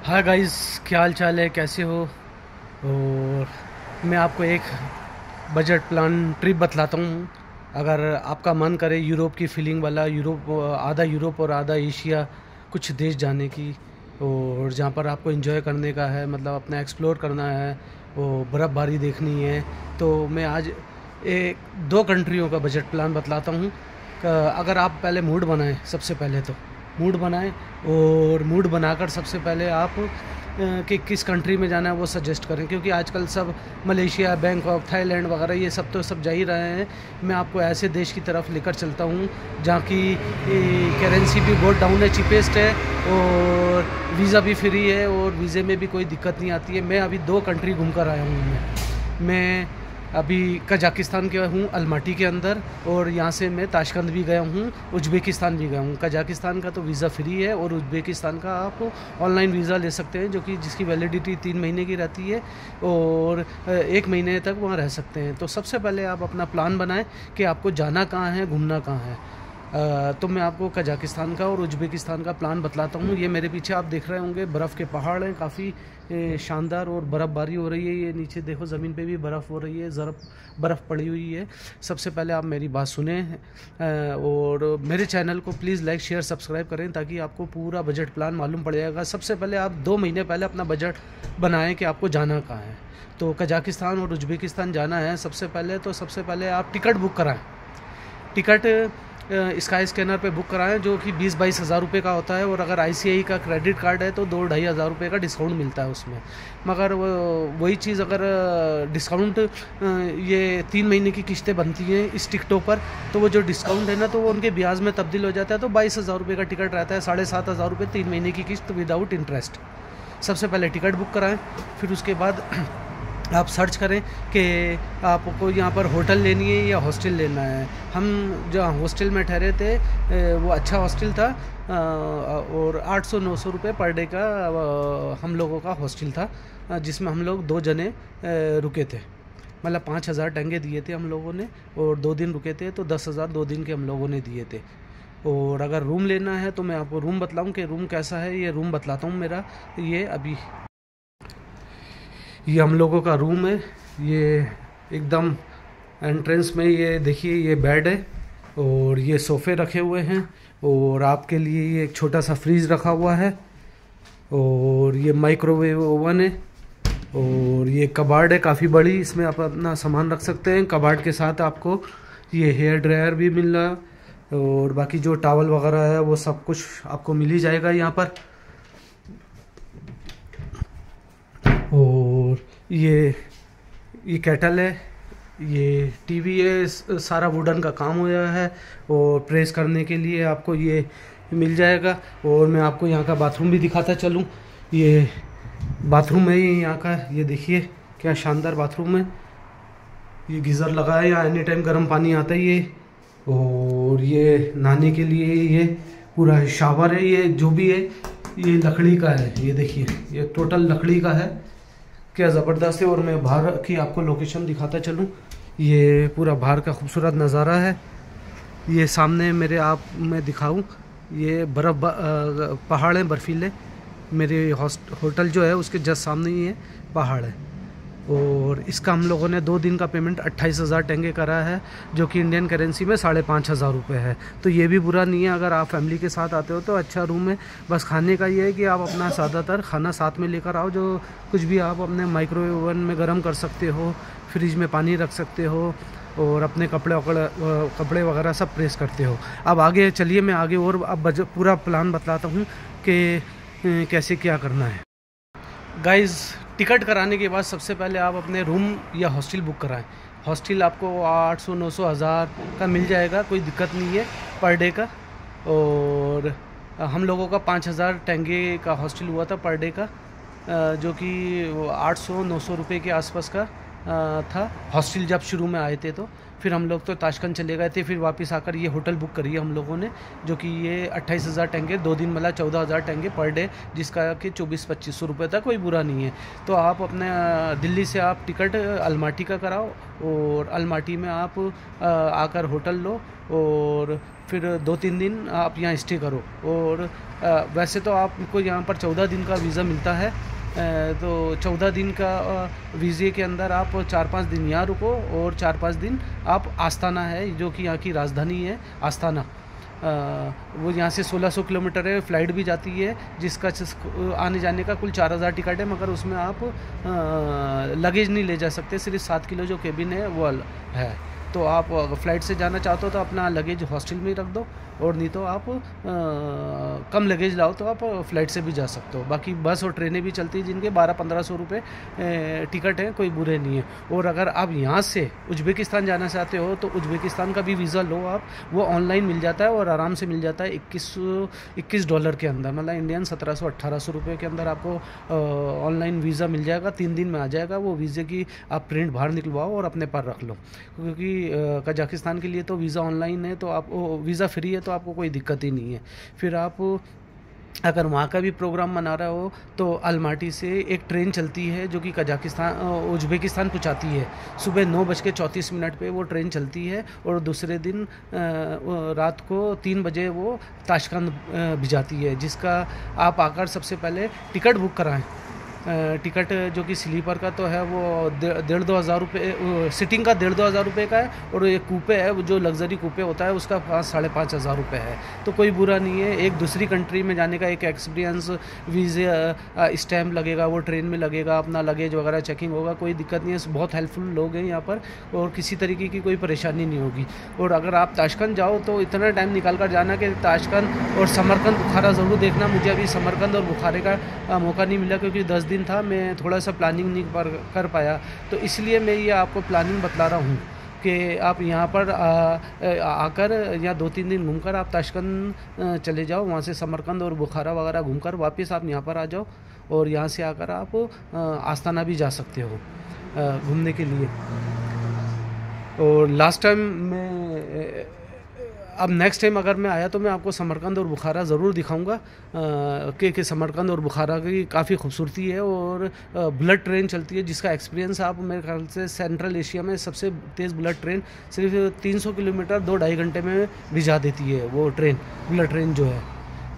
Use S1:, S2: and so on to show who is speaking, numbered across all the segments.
S1: Hi guys, क्या हाल चाल है, कैसे हो। और मैं आपको एक बजट प्लान ट्रिप बतलाता हूँ। अगर आपका मन करे यूरोप की फीलिंग वाला, यूरोप, आधा यूरोप और आधा एशिया, कुछ देश जाने की, और जहाँ पर आपको एंजॉय करने का है, मतलब अपना एक्सप्लोर करना है, वो बर्फ़बारी देखनी है, तो मैं आज एक दो कंट्रियों का बजट प्लान बतलाता हूँ। अगर आप पहले मूड बनाएं, सबसे पहले तो मूड बनाएं, और मूड बनाकर सबसे पहले आप कि किस कंट्री में जाना है वो सजेस्ट करें, क्योंकि आजकल सब मलेशिया, बैंकॉक, थाईलैंड वगैरह ये सब तो सब जा ही रहे हैं। मैं आपको ऐसे देश की तरफ लेकर चलता हूँ जहाँ की करेंसी भी बहुत डाउन है, चीपेस्ट है, और वीज़ा भी फ्री है, और वीज़े में भी कोई दिक्कत नहीं आती है। मैं अभी दो कंट्री घूम कर आया हूँ। मैं अभी कजाकिस्तान के हूँ, अलमाटी के अंदर, और यहाँ से मैं ताशकंद भी गया हूँ, उज़्बेकिस्तान भी गया हूँ। कजाकिस्तान का तो वीज़ा फ्री है, और उज़्बेकिस्तान का आप ऑनलाइन वीज़ा ले सकते हैं, जो कि जिसकी वैलिडिटी 3 महीने की रहती है, और 1 महीने तक वहाँ रह सकते हैं। तो सबसे पहले आप अपना प्लान बनाएं कि आपको जाना कहाँ है, घूमना कहाँ है। तो मैं आपको कजाकिस्तान का और उज़्बेकिस्तान का प्लान बतलाता हूँ। ये मेरे पीछे आप देख रहे होंगे, बर्फ़ के पहाड़ हैं, काफ़ी शानदार, और बर्फ़बारी हो रही है। ये नीचे देखो, ज़मीन पे भी बर्फ़ हो रही है, बर्फ़ पड़ी हुई है। सबसे पहले आप मेरी बात सुने, और मेरे चैनल को प्लीज़ लाइक, शेयर, सब्सक्राइब करें, ताकि आपको पूरा बजट प्लान मालूम पड़ जाएगा। सबसे पहले आप 2 महीने पहले अपना बजट बनाएं कि आपको जाना कहाँ है। तो कजाकिस्तान और उज़्बेकिस्तान जाना है, सबसे पहले आप टिकट बुक कराएँ। टिकट स्काई स्कैनर पे बुक कराएं, जो कि 20-22 हज़ार रुपये का होता है, और अगर ICI का क्रेडिट कार्ड है तो 2-2.5 हज़ार रुपये का डिस्काउंट मिलता है उसमें। मगर वही चीज़, अगर डिस्काउंट ये 3 महीने की किस्तें बनती हैं इस टिकटों पर, तो वो जो डिस्काउंट है ना, तो वो उनके ब्याज में तब्दील हो जाता है। तो 22 हज़ार रुपये का टिकट रहता है, 7,500 रुपये 3 महीने की किस्त विदाउट इंटरेस्ट। सबसे पहले टिकट बुक कराएं, फिर उसके बाद आप सर्च करें कि आपको यहाँ पर होटल लेनी है या हॉस्टल लेना है। हम जहाँ हॉस्टल में ठहरे थे, वो अच्छा हॉस्टल था, और 800-900 रुपये पर डे का हम लोगों का हॉस्टल था, जिसमें हम लोग 2 जने रुके थे। मतलब 5,000 टंगे दिए थे हम लोगों ने, और 2 दिन रुके थे, तो 10,000 2 दिन के हम लोगों ने दिए थे। और अगर रूम लेना है तो मैं आपको रूम बतलाऊँ कि रूम कैसा है, ये रूम बतलाता हूँ मेरा। ये हम लोगों का रूम है। ये एकदम एंट्रेंस में, ये देखिए, ये बेड है, और ये सोफ़े रखे हुए हैं, और आपके लिए ये एक छोटा सा फ्रीज रखा हुआ है, और ये माइक्रोवेव ओवन है, और ये कबाड़ है काफ़ी बड़ी, इसमें आप अपना सामान रख सकते हैं। कबाड़ के साथ आपको ये हेयर ड्रायर भी मिल रहा है, और बाकी जो टॉवल वगैरह है वो सब कुछ आपको मिल ही जाएगा यहाँ पर। और ये केटल है, ये टीवी है, सारा वुडन का काम हुआ है, और प्रेस करने के लिए आपको ये मिल जाएगा। और मैं आपको यहाँ का बाथरूम भी दिखाता चलूँ। ये बाथरूम है यहाँ का, ये देखिए क्या शानदार बाथरूम है। ये गीज़र लगा है, यहाँ एनी टाइम गर्म पानी आता है ये। और ये नहाने के लिए ये पूरा शावर है, ये जो भी है ये लकड़ी का है। ये देखिए, ये टोटल लकड़ी का है, क्या ज़बरदस्त है। और मैं बाहर की आपको लोकेशन दिखाता चलूँ। ये पूरा बाहर का खूबसूरत नज़ारा है। ये सामने मेरे आप मैं दिखाऊं, ये पहाड़ हैं बर्फीले। मेरे होटल जो है उसके जस्ट सामने ही है पहाड़ है। और इसका हम लोगों ने 2 दिन का पेमेंट 28,000 टंगे करा है, जो कि इंडियन करेंसी में 5,500 रुपये है। तो ये भी बुरा नहीं है, अगर आप फैमिली के साथ आते हो तो अच्छा रूम है। बस खाने का ये है कि आप अपना ज़्यादातर खाना साथ में लेकर आओ, जो कुछ भी आप अपने माइक्रोवेव ओवन में गर्म कर सकते हो, फ्रिज में पानी रख सकते हो, और अपने कपड़े वगैरह सब प्रेस करते हो। अब आगे चलिए, मैं आगे और अब पूरा प्लान बतलाता हूँ कि कैसे क्या करना है। गाइज़, टिकट कराने के बाद सबसे पहले आप अपने रूम या हॉस्टल बुक कराएं। हॉस्टल आपको 800, 900, 1000 का मिल जाएगा, कोई दिक्कत नहीं है पर डे का। और हम लोगों का 5,000 टंगे का हॉस्टल हुआ था पर डे का, जो कि 800-900 रुपये के आसपास का था हॉस्टल जब शुरू में आए थे। तो फिर हम लोग तो ताशकंद चले गए थे, फिर वापस आकर ये होटल बुक करी है हम लोगों ने, जो कि ये 28,000 टेंगे 2 दिन मतलब 14,000 टेंगे पर डे, जिसका कि 2400-2500 रुपये था, कोई बुरा नहीं है। तो आप अपने दिल्ली से आप टिकट अलमाटी का कराओ और अलमाटी में आप आकर होटल लो और फिर 2-3 दिन आप यहाँ स्टे करो। और वैसे तो आपको यहाँ पर 14 दिन का वीज़ा मिलता है, तो 14 दिन का वीज़े के अंदर आप 4-5 दिन यहाँ रुको और 4-5 दिन आप आस्ताना है, जो कि यहाँ की राजधानी है आस्ताना, वो यहाँ से 1600 किलोमीटर है, फ़्लाइट भी जाती है जिसका आने जाने का कुल 4000 टिकट है, मगर उसमें आप लगेज नहीं ले जा सकते, सिर्फ 7 किलो जो केबिन है वो है। तो आप फ़्लाइट से जाना चाहते हो तो अपना लगेज हॉस्टल में ही रख दो, और नहीं तो आप कम लगेज लाओ तो आप फ़्लाइट से भी जा सकते हो। बाकी बस और ट्रेनें भी चलती हैं जिनके 1200-1500 रुपये टिकट हैं, कोई बुरे नहीं है। और अगर आप यहाँ से उज़्बेकिस्तान जाना चाहते हो तो उज़्बेकिस्तान का भी वीज़ा लो आप, वो ऑनलाइन मिल जाता है और आराम से मिल जाता है $21 के अंदर, मतलब इंडियन 1700-1800 रुपये के अंदर आपको ऑनलाइन वीज़ा मिल जाएगा, 3 दिन में आ जाएगा। वो वीज़े की आप प्रिंट बाहर निकलवाओ और अपने पर रख लो, क्योंकि कजाकिस्तान के लिए तो वीज़ा ऑनलाइन है, तो आप वीज़ा फ्री है, तो आपको कोई दिक्कत ही नहीं है। फिर आप अगर वहाँ का भी प्रोग्राम मना रहे हो तो अलमाटी से एक ट्रेन चलती है जो कि कजाकिस्तान उज़्बेकिस्तान पहुँचाती है। सुबह 9:34 पे वो ट्रेन चलती है और दूसरे दिन रात को 3 बजे वो ताशकंद भिजाती है, जिसका आप आकर सबसे पहले टिकट बुक कराएं। टिकट जो कि स्लीपर का तो है वो 1,500-2 हज़ार रुपये, सिटिंग का 1,500-2 हज़ार रुपये का है, और एक कूपे है वो जो लग्जरी कूपे होता है उसका 5-5.5 हज़ार रुपये है। तो कोई बुरा नहीं है, एक दूसरी कंट्री में जाने का एक एक्सपीरियंस, वीज़ा स्टैम्प लगेगा, वो ट्रेन में लगेगा, अपना लगेज वगैरह चेकिंग होगा, कोई दिक्कत नहीं है। बहुत हेल्पफुल लोग हैं यहाँ पर और किसी तरीके की कोई परेशानी नहीं होगी। और अगर आप ताशकंद जाओ तो इतना टाइम निकाल कर जाना कि ताशकंद और समरकंद बुखारा ज़रूर देखना। मुझे अभी समरकंद और बुखारे का मौका नहीं मिला क्योंकि 10 दिन था, मैं थोड़ा सा प्लानिंग नहीं कर पाया, तो इसलिए मैं ये आपको प्लानिंग बतला रहा हूँ कि आप यहाँ पर आकर या 2-3 दिन घूमकर आप ताशकंद चले जाओ, वहाँ से समरकंद और बुखारा वगैरह घूमकर वापस आप यहाँ पर आ जाओ, और यहाँ से आकर आप आस्ताना भी जा सकते हो घूमने के लिए। और लास्ट टाइम मैं, अब नेक्स्ट टाइम अगर मैं आया तो मैं आपको समरकंद और बुखारा ज़रूर दिखाऊंगा कि समरकंद और बुखारा की काफ़ी खूबसूरती है, और बुलेट ट्रेन चलती है जिसका एक्सपीरियंस आप मेरे ख्याल से सेंट्रल एशिया में सबसे तेज़ बुलेट ट्रेन सिर्फ 300 किलोमीटर 2-2.5 घंटे में भिजा देती है वो ट्रेन, बुलेट ट्रेन जो है,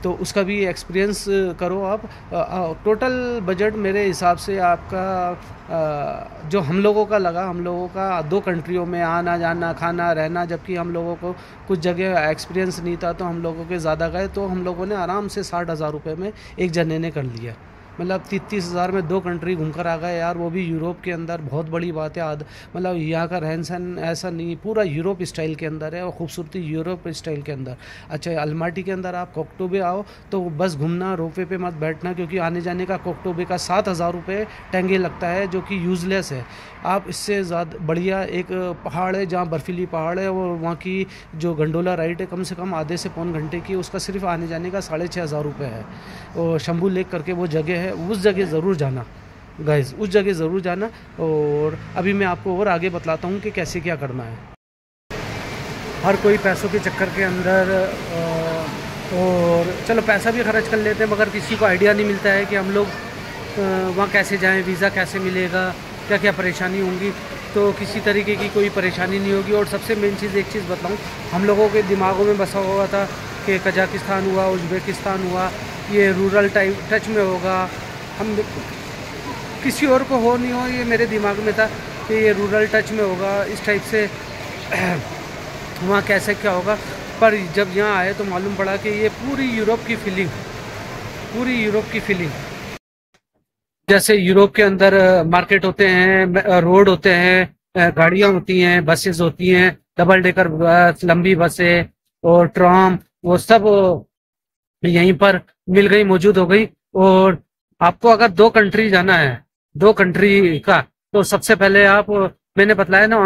S1: तो उसका भी एक्सपीरियंस करो आप। टोटल बजट मेरे हिसाब से आपका जो हम लोगों का लगा, हम लोगों का 2 कंट्रियों में आना जाना खाना रहना, जबकि हम लोगों को कुछ जगह एक्सपीरियंस नहीं था तो हम लोगों के ज़्यादा गए, तो हम लोगों ने आराम से 60,000 रुपये में एक जने ने कर लिया, मतलब 30,000 में 2 कंट्री घूमकर आ गए यार, वो भी यूरोप के अंदर। बहुत बड़ी बात है। मतलब यहाँ का रहन सहन ऐसा नहीं, पूरा यूरोप स्टाइल के अंदर है और ख़ूबसूरती यूरोप स्टाइल के अंदर। अच्छा, अलमाटी के अंदर आप कोकटोबे आओ तो बस घूमना, रोपवे पे मत बैठना, क्योंकि आने जाने का कोकटोबे का 7,000 रुपये टेंगे लगता है, जो कि यूज़लेस है। आप इससे ज़्यादा बढ़िया एक पहाड़ है जहाँ बर्फीली पहाड़ है, और वहाँ की जो गंडोला राइड है कम से कम आधे से पौन घंटे की, उसका सिर्फ आने जाने का 6,500 रुपये है। और शंभू लेक करके वो जगह है, उस जगह ज़रूर जाना गाइस, उस जगह ज़रूर जाना। और अभी मैं आपको और आगे बतलाता हूँ कि कैसे क्या करना है। हर कोई पैसों के चक्कर के अंदर और चलो पैसा भी खर्च कर लेते हैं, मगर किसी को आइडिया नहीं मिलता है कि हम लोग वहाँ कैसे जाएं, वीज़ा कैसे मिलेगा, क्या क्या परेशानी होंगी। तो किसी तरीके की कोई परेशानी नहीं होगी। और सबसे मेन चीज़, एक चीज़ बताऊँ, हम लोगों के दिमागों में बसा हुआ था कि कजाकिस्तान हुआ, उज़्बेकिस्तान हुआ, ये रूरल टाइप टच में होगा, हम किसी और को हो नहीं हो, ये मेरे दिमाग में था कि ये रूरल टच में होगा, इस टाइप से वहाँ कैसे क्या होगा। पर जब यहाँ आए तो मालूम पड़ा कि ये पूरी यूरोप की फीलिंग, पूरी यूरोप की फीलिंग, जैसे यूरोप के अंदर मार्केट होते हैं, रोड होते हैं, गाड़ियाँ होती हैं, बसेस होती हैं, डबल डेकर बस, लंबी बसें और ट्राम, वो सब यहीं पर मिल गई, मौजूद हो गई। और आपको अगर 2 कंट्री जाना है, 2 कंट्री का, तो सबसे पहले आप, मैंने बताया ना,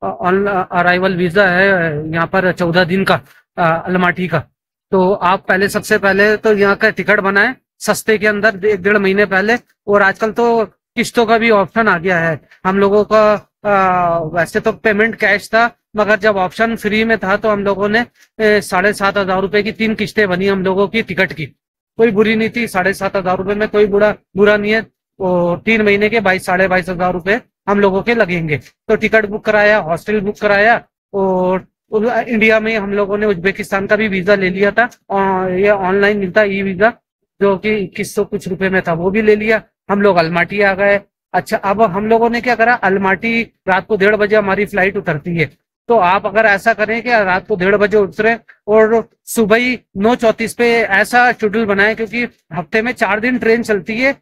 S1: ऑन अराइवल वीज़ा है यहाँ पर 14 दिन का अलमाटी का। तो आप पहले, सबसे पहले तो यहाँ का टिकट बनाएं सस्ते के अंदर 1-1.5 महीने पहले। और आजकल तो किस्तों का भी ऑप्शन आ गया है। हम लोगों का वैसे तो पेमेंट कैश था, मगर जब ऑप्शन फ्री में था तो हम लोगों ने 7,500 रुपए की 3 किस्तें बनी हम लोगों की टिकट की। कोई बुरी नहीं थी, 7,500 रुपए में कोई बुरा नहीं है। और 3 महीने के 22,500 रुपए हम लोगों के लगेंगे। तो टिकट बुक कराया, हॉस्टल बुक कराया, और इंडिया में हम लोगों ने उज्बेकिस्तान का भी वीजा ले लिया था, और ये ऑनलाइन मिलता ई वीजा, जो कि 2100 कुछ रुपए में था, वो भी ले लिया। हम लोग अलमाटी आ गए। अच्छा, अब हम लोगों ने क्या करा, अलमाटी रात को 1:30 बजे हमारी फ्लाइट उतरती है। तो आप अगर ऐसा करें कि रात को 1:30 बजे उतरे और सुबह ही 9:34 पे ऐसा शेड्यूल बनाए, क्योंकि हफ्ते में 4 दिन ट्रेन चलती है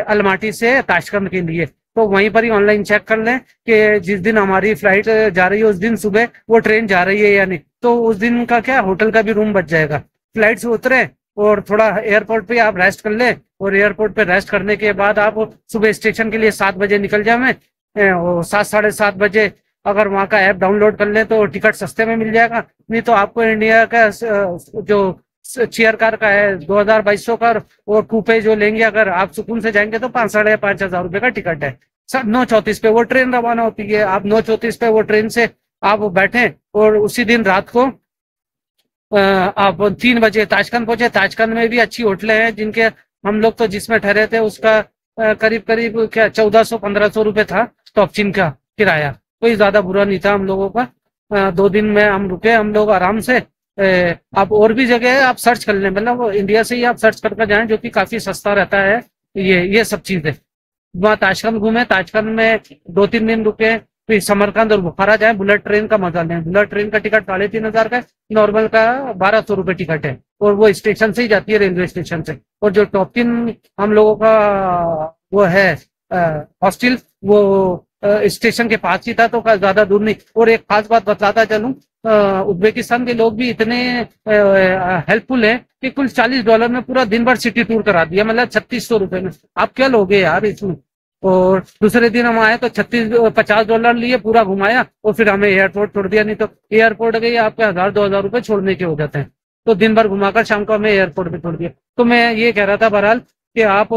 S1: अलमाटी से ताशकंद के लिए। तो वहीं पर ही ऑनलाइन चेक कर लें कि जिस दिन हमारी फ्लाइट जा रही है उस दिन सुबह वो ट्रेन जा रही है या नहीं, तो उस दिन का क्या होटल का भी रूम बच जाएगा। फ्लाइट से उतरे और थोड़ा एयरपोर्ट पे आप रेस्ट कर लें, और एयरपोर्ट पे रेस्ट करने के बाद आप सुबह स्टेशन के लिए 7 बजे निकल जाए, और 7 7:30 बजे अगर वहाँ का ऐप डाउनलोड कर लें तो टिकट सस्ते में मिल जाएगा। नहीं तो आपको इंडिया का जो चेयर कार का है 2,200 का, और कूपे जो लेंगे अगर आप सुकून से जाएंगे तो 5,500 रुपए का टिकट है। सर 9:34 पे वो ट्रेन रवाना होती है। आप 9:34 पे वो ट्रेन से आप बैठे और उसी दिन रात को आप 3 बजे ताशकंद पहुंचे। ताशकंद में भी अच्छी होटलें हैं, जिनके हम लोग तो जिसमें ठहरे थे उसका करीब करीब क्या 1,400-1,500 रुपए था टॉपचिन का किराया। कोई ज्यादा बुरा नहीं था हम लोगों का। 2 दिन में हम रुके हम लोग आराम से। आप और भी जगह है, आप सर्च कर लें, मतलब इंडिया से ही आप सर्च करके जाएं, जो कि काफी सस्ता रहता है ये सब चीजें। वहाँ ताशकंद घूमे, ताशकंद में 2-3 दिन रुके, फिर समरकंद और बुखारा जाए। बुलेट ट्रेन का मजा लें। बुलेट ट्रेन का टिकट 3,500 का है, नॉर्मल का 1,200 रुपए टिकट है, और वो स्टेशन से ही जाती है, रेलवे स्टेशन से। और जो टॉप 3 हम लोगों का वो है हॉस्टल, वो स्टेशन के पास ही था, तो ज्यादा दूर नहीं। और एक खास बात बताता चलूं, उज्बेकिस्तान के लोग भी इतने हेल्पफुल हैं कि कुल $40 में पूरा दिन भर सिटी टूर करा दिया, मतलब 3,600 रुपए में। आप क्या लोगे यार इसमें। और दूसरे दिन हम आए तो 50 डॉलर लिए, पूरा घुमाया, और फिर हमें एयरपोर्ट छोड़ दिया। नहीं तो एयरपोर्ट गए आपके 1,000-2,000 रुपए छोड़ने के हो जाते हैं। तो दिन भर घुमाकर शाम को हमें एयरपोर्ट पे छोड़ दिया। तो मैं ये कह रहा था बहरहाल कि आप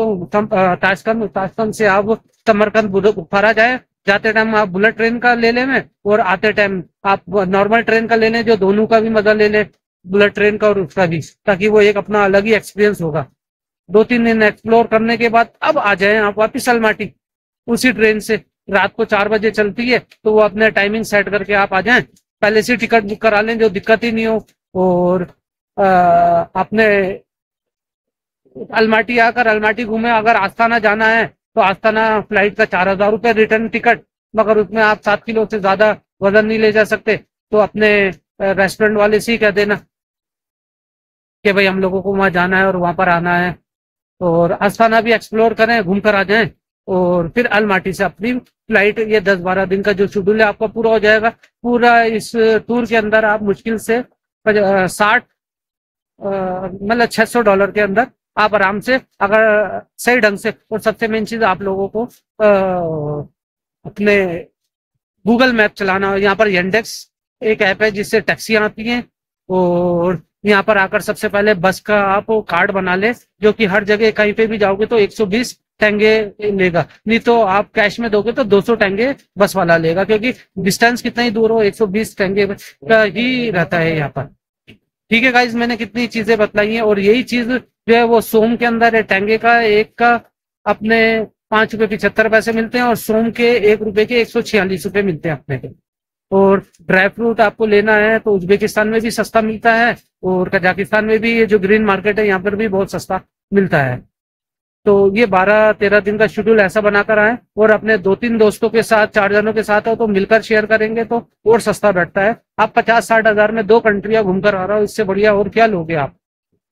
S1: ताशकंद से आप समरकंद बुखारा जाए। जाते टाइम आप बुलेट ट्रेन का ले लें, और आते टाइम आप नॉर्मल ट्रेन का ले लें, जो दोनों का भी मजा ले लें, बुलेट ट्रेन का और उसका भी, ताकि वो एक अपना अलग ही एक्सपीरियंस होगा। 2-3 दिन एक्सप्लोर करने के बाद अब आ जाए आप वापिस अलमाटी उसी ट्रेन से। रात को 4 बजे चलती है, तो वो अपने टाइमिंग सेट करके आप आ जाएं। पहले से टिकट बुक करा लें, जो दिक्कत ही नहीं हो। और अपने अलमाटी आकर अलमाटी घूमे। अगर आस्ताना जाना है तो आस्ताना फ्लाइट का 4,000 रुपए रिटर्न टिकट, मगर उसमें आप 7 किलो से ज्यादा वजन नहीं ले जा सकते। तो अपने रेस्टोरेंट वाले से ही कह देना कि भाई हम लोगों को वहां जाना है और वहां पर आना है, और आस्ताना भी एक्सप्लोर करें, घूम कर आ जाएं। और फिर अलमाटी से अपनी फ्लाइट, ये 10-12 दिन का जो शेड्यूल है आपका पूरा हो जाएगा। पूरा इस टूर के अंदर आप मुश्किल से 60 मतलब $600 के अंदर आप आराम से, अगर सही ढंग से। और सबसे मेन चीज आप लोगों को अपने गूगल मैप चलाना। यहाँ पर येंडेक्स एक ऐप है जिससे टैक्सियां आती हैं, और यहाँ पर आकर सबसे पहले बस का आप कार्ड बना ले, जो कि हर जगह कहीं पे भी जाओगे तो 120 टेंगे लेगा। नहीं तो आप कैश में दोगे तो 200 टेंगे बस वाला लेगा, क्योंकि डिस्टेंस कितना ही दूर हो 120 टेंगे का ही रहता है यहाँ पर। ठीक है गाइज, मैंने कितनी चीजें बतलाई हैं, और यही चीज जो है वो सोम के अंदर है। टेंगे का एक का अपने 5 रुपए 75 पैसे मिलते हैं, और सोम के 1 रुपए के 146 रुपए मिलते हैं अपने को। और ड्राई फ्रूट आपको लेना है तो उज्बेकिस्तान में भी सस्ता मिलता है, और कजाकिस्तान में भी ये जो ग्रीन मार्केट है यहाँ पर भी बहुत सस्ता मिलता है। तो ये 12-13 दिन का शेड्यूल ऐसा बनाकर आए, और अपने 2-3 दोस्तों के साथ, 4 जनों के साथ हो तो मिलकर शेयर करेंगे तो और सस्ता बैठता है। आप 50-60 हजार में 2 कंट्रियां घूमकर आ रहा हो, इससे बढ़िया और क्या लोगे आप।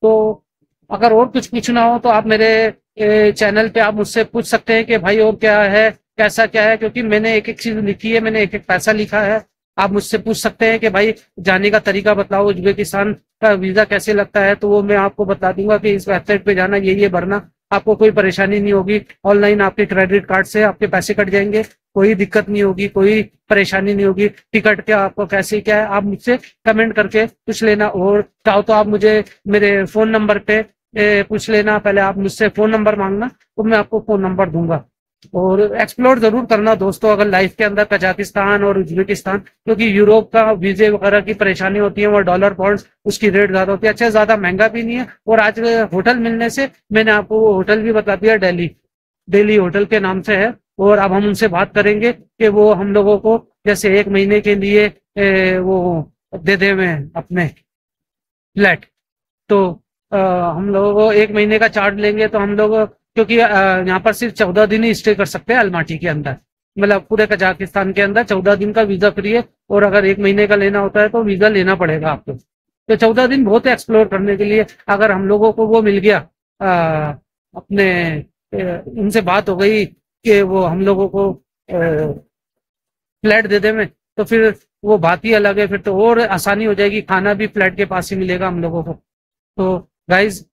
S1: तो अगर और कुछ पूछना हो तो आप मेरे चैनल पे आप मुझसे पूछ सकते हैं कि भाई और क्या है, कैसा क्या है, क्योंकि मैंने एक एक चीज लिखी है, मैंने एक एक पैसा लिखा है। आप मुझसे पूछ सकते हैं कि भाई जाने का तरीका बताओ, उज्बेकिस्तान का वीजा कैसे लगता है, तो वो मैं आपको बता दूंगा कि इस वेबसाइट पे जाना, ये भरना। आपको कोई परेशानी नहीं होगी। ऑनलाइन आपके क्रेडिट कार्ड से आपके पैसे कट जाएंगे, कोई दिक्कत नहीं होगी, कोई परेशानी नहीं होगी। टिकट क्या आपको कैसे क्या है, आप मुझसे कमेंट करके पूछ लेना। और चाहो तो आप मुझे मेरे फोन नंबर पे पूछ लेना। पहले आप मुझसे फोन नंबर मांगना, तो मैं आपको फोन नंबर दूंगा। और एक्सप्लोर जरूर करना दोस्तों, अगर लाइफ के अंदर कजाकिस्तान और उज्बेकिस्तान, क्योंकि यूरोप का वीजे वगैरह की परेशानी होती है, वो डॉलर पॉइंट्स उसकी रेट ज्यादा होती है। अच्छा, ज्यादा महंगा भी नहीं है। और आज होटल मिलने से मैंने आपको वो होटल भी बता दिया, दिल्ली दिल्ली होटल के नाम से है। और अब हम उनसे बात करेंगे कि वो हम लोगों को जैसे 1 महीने के लिए वो दे दे में अपने फ्लैट। तो हम लोगों को 1 महीने का चार्ज लेंगे, तो हम लोग, क्योंकि यहाँ पर सिर्फ 14 दिन ही स्टे कर सकते हैं अलमाटी के अंदर, मतलब पूरे कजाकिस्तान के अंदर 14 दिन का वीजा फ्री है। और अगर 1 महीने का लेना होता है तो वीजा लेना पड़ेगा आपको। तो 14 दिन बहुत है एक्सप्लोर करने के लिए। अगर हम लोगों को वो मिल गया, अपने उनसे बात हो गई कि वो हम लोगों को फ्लैट दे दे में, तो फिर वो बात ही अलग है। फिर तो और आसानी हो जाएगी, खाना भी फ्लैट के पास ही मिलेगा हम लोगों को। तो गाइज,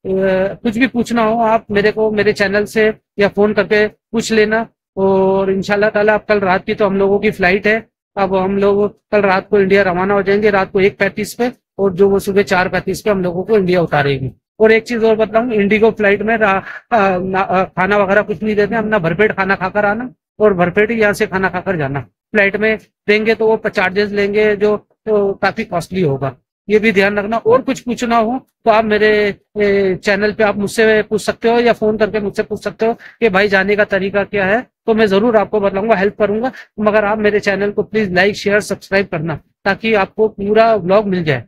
S1: कुछ भी पूछना हो आप मेरे को मेरे चैनल से या फोन करके पूछ लेना। और इंशाल्लाह ताला अब कल रात की तो हम लोगों की फ्लाइट है। अब हम लोग कल रात को इंडिया रवाना हो जाएंगे, रात को 1:35 पे, और जो वो सुबह 4:35 पे हम लोगों को इंडिया उतारेगी। और एक चीज और बताऊं, इंडिगो फ्लाइट में खाना वगैरह कुछ नहीं देते, अपना भरपेट खाना खाकर आना और भरपेट ही यहाँ से खाना खाकर जाना। फ्लाइट में देंगे तो वो चार्जेस लेंगे, जो तो काफी कॉस्टली होगा, ये भी ध्यान रखना। और कुछ पूछना हो तो आप मेरे चैनल पे आप मुझसे पूछ सकते हो, या फोन करके मुझसे पूछ सकते हो कि भाई जाने का तरीका क्या है, तो मैं जरूर आपको बताऊंगा, हेल्प करूंगा। मगर आप मेरे चैनल को प्लीज लाइक शेयर सब्सक्राइब करना, ताकि आपको पूरा व्लॉग मिल जाए।